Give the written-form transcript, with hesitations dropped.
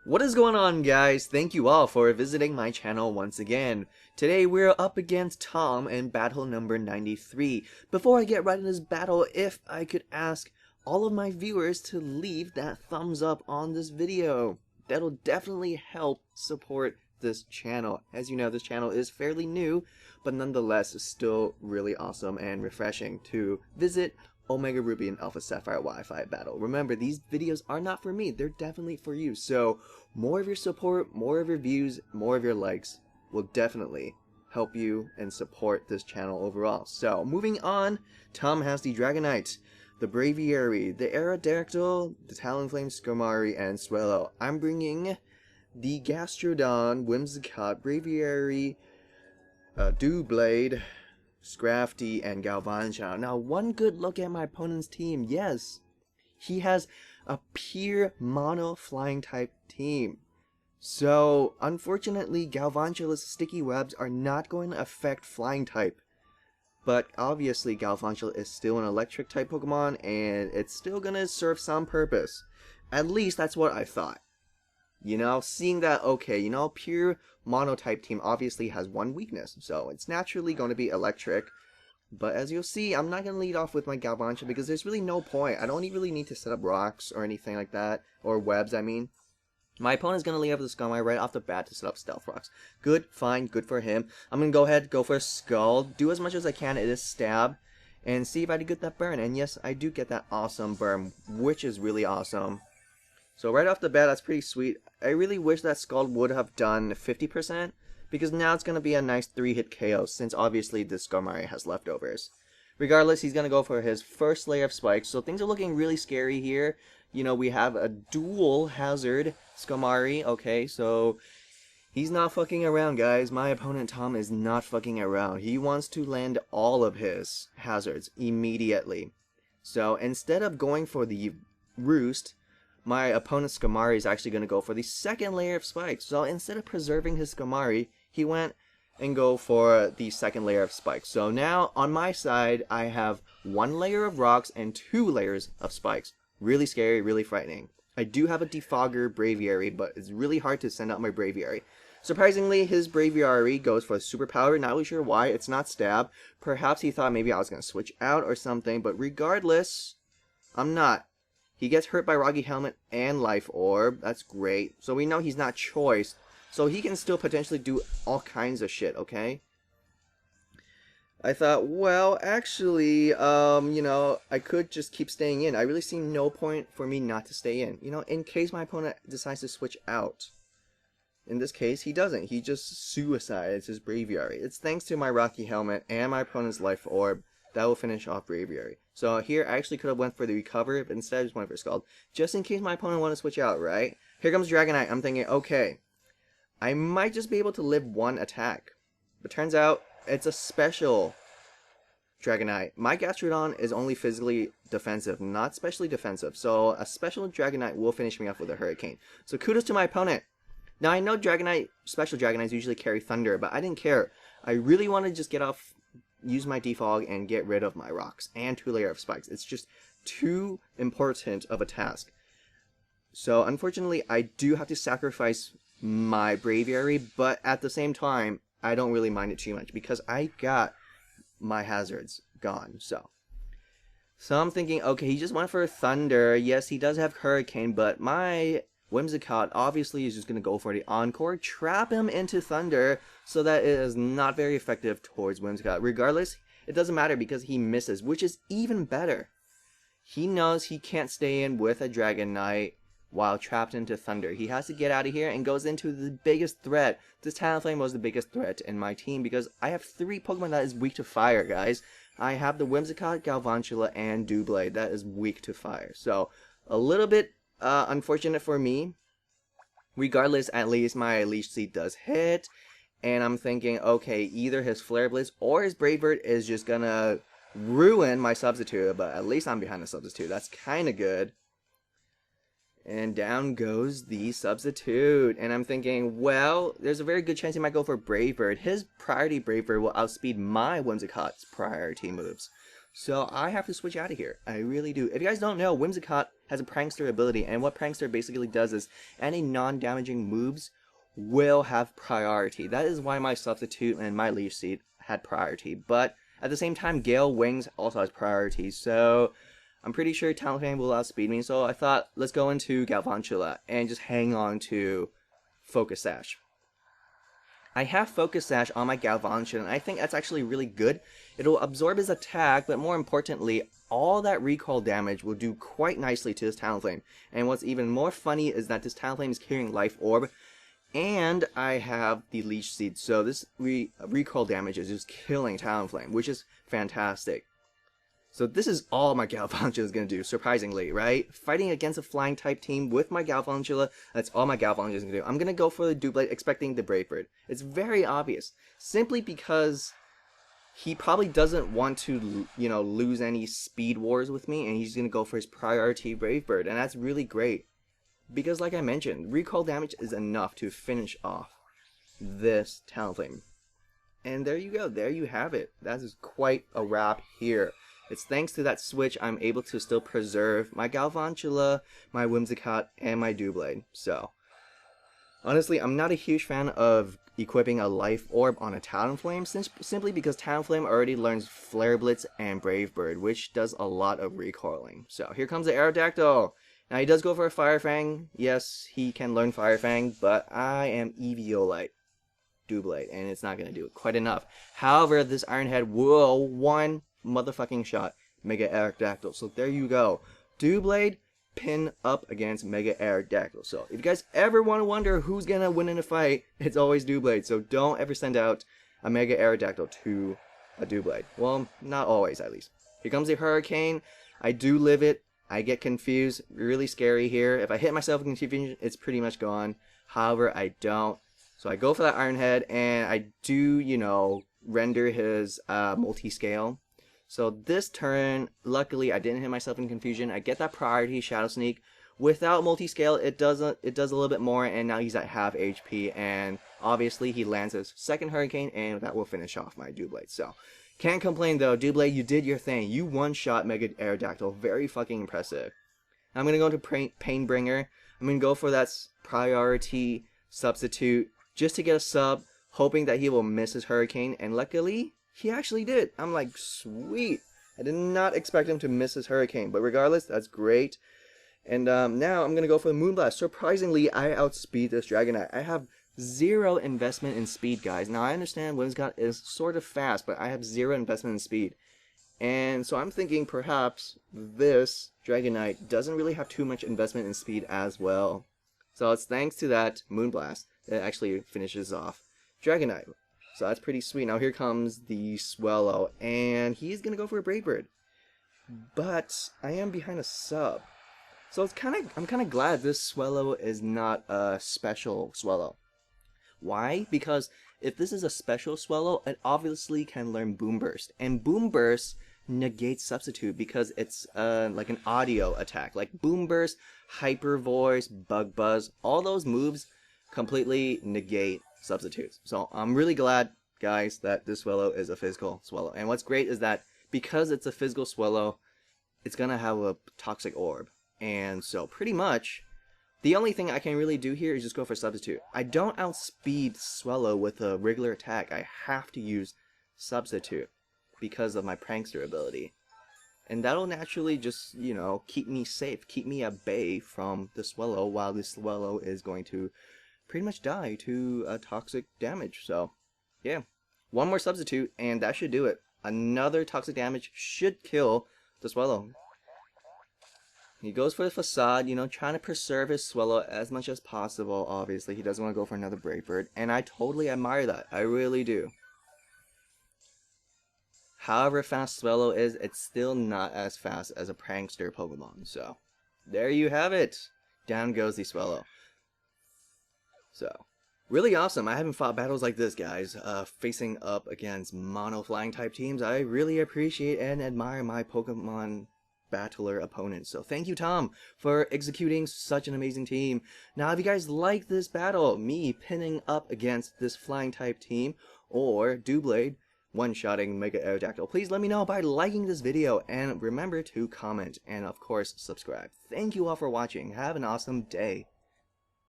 What is going on, guys? Thank you all for visiting my channel once again. Today we're up against Tom in battle number 93. Before I get right into this battle, if I could ask all of my viewers to leave that thumbs up on this video. That'll definitely help support this channel. As you know, this channel is fairly new, but nonetheless is still really awesome and refreshing to visit Omega Ruby and Alpha Sapphire Wi-Fi battle. Remember, these videos are not for me, they're definitely for you. So more of your support, more of your views, more of your likes will definitely help you and support this channel overall. So moving on, Tom has the Dragonite, the Braviary, the Aerodactyl, the Talonflame, Skarmory, and Swellow. I'm bringing the Gastrodon, Whimsicott, Braviary, Doublade, Scrafty, and Galvantula. Now, one good look at my opponent's team. Yes, he has a pure mono flying type team. So, unfortunately, Galvantula's sticky webs are not going to affect flying type. But obviously, Galvantula is still an electric type Pokemon, and it's still going to serve some purpose. At least that's what I thought. You know, seeing that, okay, you know, pure mono-type team obviously has one weakness, so it's naturally going to be electric. But as you'll see, I'm not going to lead off with my Galvantula because there's really no point. I don't really need to set up rocks or anything like that, or webs, I mean. My opponent's going to lead off with the Skarmory right off the bat to set up Stealth Rocks. Good, fine, good for him. I'm going to go ahead, go for a Skull, do as much as I can, it is Stab, and see if I do get that burn. And yes, I do get that awesome burn, which is really awesome. So right off the bat, that's pretty sweet. I really wish that Scald would have done 50%, because now it's going to be a nice 3-hit KO, since obviously this Skarmory has leftovers. Regardless, he's going to go for his first layer of spikes, so things are looking really scary here. You know, we have a dual hazard Skarmory, okay, so he's not fucking around, guys. My opponent Tom is not fucking around. He wants to land all of his hazards immediately. So instead of going for the Roost, my opponent's Skarmory is actually going to go for the second layer of spikes. So instead of preserving his Skarmory, he went and go for the second layer of spikes. So now on my side, I have 1 layer of rocks and 2 layers of spikes. Really scary, really frightening. I do have a Defogger Braviary, but it's really hard to send out my Braviary. Surprisingly, his Braviary goes for Superpower. Not really sure why. It's not Stab. Perhaps he thought maybe I was going to switch out or something, but regardless, I'm not. He gets hurt by Rocky Helmet and Life Orb. That's great. So we know he's not Choice. So he can still potentially do all kinds of shit, okay? I thought, well, actually, you know, I could just keep staying in. I really see no point for me not to stay in. You know, in case my opponent decides to switch out. In this case, he doesn't. He just suicides his Braviary. It's thanks to my Rocky Helmet and my opponent's Life Orb that will finish off Braviary. So here, I actually could have went for the Recover, but instead I just went for Scald. Just in case my opponent wanted to switch out, right? Here comes Dragonite. I'm thinking, okay, I might just be able to live 1 attack. But turns out, it's a special Dragonite. My Gastrodon is only physically defensive, not specially defensive. So a special Dragonite will finish me off with a Hurricane. So kudos to my opponent. Now I know Dragonite, special Dragonites usually carry Thunder, but I didn't care. I really want to just get off, use my Defog and get rid of my rocks and 2 layer of spikes. It's just too important of a task. So unfortunately, I do have to sacrifice my Braviary, but at the same time, I don't really mind it too much because I got my hazards gone. So I'm thinking, okay, he just went for Thunder. Yes, he does have Hurricane, but my Whimsicott obviously is just going to go for the Encore, trap him into Thunder so that it is not very effective towards Whimsicott. Regardless, it doesn't matter because he misses, which is even better. He knows he can't stay in with a Dragonite while trapped into Thunder. He has to get out of here and goes into the biggest threat. This Talonflame was the biggest threat in my team because I have 3 Pokemon that is weak to fire, guys. I have the Whimsicott, Galvantula, and Doublade that is weak to fire. So a little bit unfortunate for me. Regardless, at least my Leech Seed does hit. And I'm thinking, okay, either his Flare Blitz or his Brave Bird is just gonna ruin my Substitute. But at least I'm behind the Substitute. That's kind of good. And down goes the Substitute. And I'm thinking, well, there's a very good chance he might go for Brave Bird. His priority Brave Bird will outspeed my Whimsicott's priority moves. So I have to switch out of here. I really do. If you guys don't know, Whimsicott has a Prankster ability, and what Prankster basically does is any non-damaging moves will have priority. That is why my Substitute and my Leaf Seed had priority, but at the same time, Gale Wings also has priority, so I'm pretty sure Talonflame will outspeed me, so I thought, let's go into Galvantula and just hang on to Focus Sash. I have Focus Sash on my Galvantula, and I think that's actually really good. It'll absorb his attack, but more importantly, all that recall damage will do quite nicely to this Talonflame. And what's even more funny is that this Talonflame is carrying Life Orb, and I have the Leech Seed, so this recall damage is just killing Talonflame, which is fantastic. So this is all my Galvantula is going to do, surprisingly, right? Fighting against a flying type team with my Galvantula, that's all my Galvantula is going to do. I'm going to go for the Doublade, expecting the Brave Bird. It's very obvious, simply because he probably doesn't want to, you know, lose any speed wars with me, and he's going to go for his priority Brave Bird, and that's really great. Because like I mentioned, recall damage is enough to finish off this Talonflame. And there you go, there you have it. That is quite a wrap here. It's thanks to that switch I'm able to still preserve my Galvantula, my Whimsicott, and my Doublade. So, honestly, I'm not a huge fan of equipping a Life Orb on a Talonflame, simply because Talonflame already learns Flare Blitz and Brave Bird, which does a lot of recoiling. So, here comes the Aerodactyl. Now, he does go for a Fire Fang. Yes, he can learn Fire Fang, but I am Eviolite Doublade, and it's not going to do it quite enough. However, this Iron Head will one motherfucking shot Mega Aerodactyl. So there you go. Doublade pin up against Mega Aerodactyl. So if you guys ever want to wonder who's going to win in a fight, it's always Doublade. So don't ever send out a Mega Aerodactyl to a Doublade. Well, not always, at least. Here comes the Hurricane. I do live it. I get confused. Really scary here. If I hit myself in confusion, it's pretty much gone. However, I don't. So I go for that Iron Head, and I do, you know, render his multi-scale. So this turn, luckily, I didn't hit myself in confusion. I get that priority Shadow Sneak. Without multi-scale, it does a little bit more, and now he's at half HP, and obviously he lands his second Hurricane, and that will finish off my Doublade. So, can't complain though, Doublade, you did your thing. You one-shot Mega Aerodactyl. Very fucking impressive. I'm going to go into Painbringer. I'm going to go for that priority Substitute, just to get a sub, hoping that he will miss his Hurricane, and luckily, he actually did. I'm like, sweet. I did not expect him to miss his Hurricane, but regardless, that's great. And now I'm going to go for the Moonblast. Surprisingly, I outspeed this Dragonite. I have 0 investment in speed, guys. Now, I understand Whimsicott is sort of fast, but I have 0 investment in speed. And so I'm thinking perhaps this Dragonite doesn't really have too much investment in speed as well. So it's thanks to that Moonblast that actually finishes off Dragonite. So that's pretty sweet. Now here comes the Swellow, and he's going to go for a Brave Bird. But I am behind a sub. So it's I'm kind of glad this Swellow is not a special Swellow. Why? Because if this is a special Swellow, it obviously can learn Boom Burst. And Boom Burst negates Substitute because it's like an audio attack. Like Boom Burst, Hyper Voice, Bug Buzz, all those moves completely negate Substitutes. So I'm really glad, guys, that this Swellow is a physical Swellow. And what's great is that because it's a physical Swellow, it's going to have a Toxic Orb. And so pretty much, the only thing I can really do here is just go for Substitute. I don't outspeed Swellow with a regular attack. I have to use Substitute because of my Prankster ability. And that'll naturally just, you know, keep me safe, keep me at bay from the Swellow, while the Swellow is going to pretty much die to toxic damage. So, yeah. One more Substitute, and that should do it. Another toxic damage should kill the Swellow. He goes for the Facade, you know, trying to preserve his Swellow as much as possible, obviously. He doesn't want to go for another Brave Bird, and I totally admire that. I really do. However fast Swellow is, it's still not as fast as a Prankster Pokemon. So, there you have it. Down goes the Swellow. So, really awesome. I haven't fought battles like this, guys. Facing up against mono-flying type teams. I really appreciate and admire my Pokemon battler opponents. So thank you, Tom, for executing such an amazing team. Now, if you guys like this battle, me pinning up against this flying type team, or Doublade one-shotting Mega Aerodactyl, please let me know by liking this video, and remember to comment, and of course subscribe. Thank you all for watching. Have an awesome day.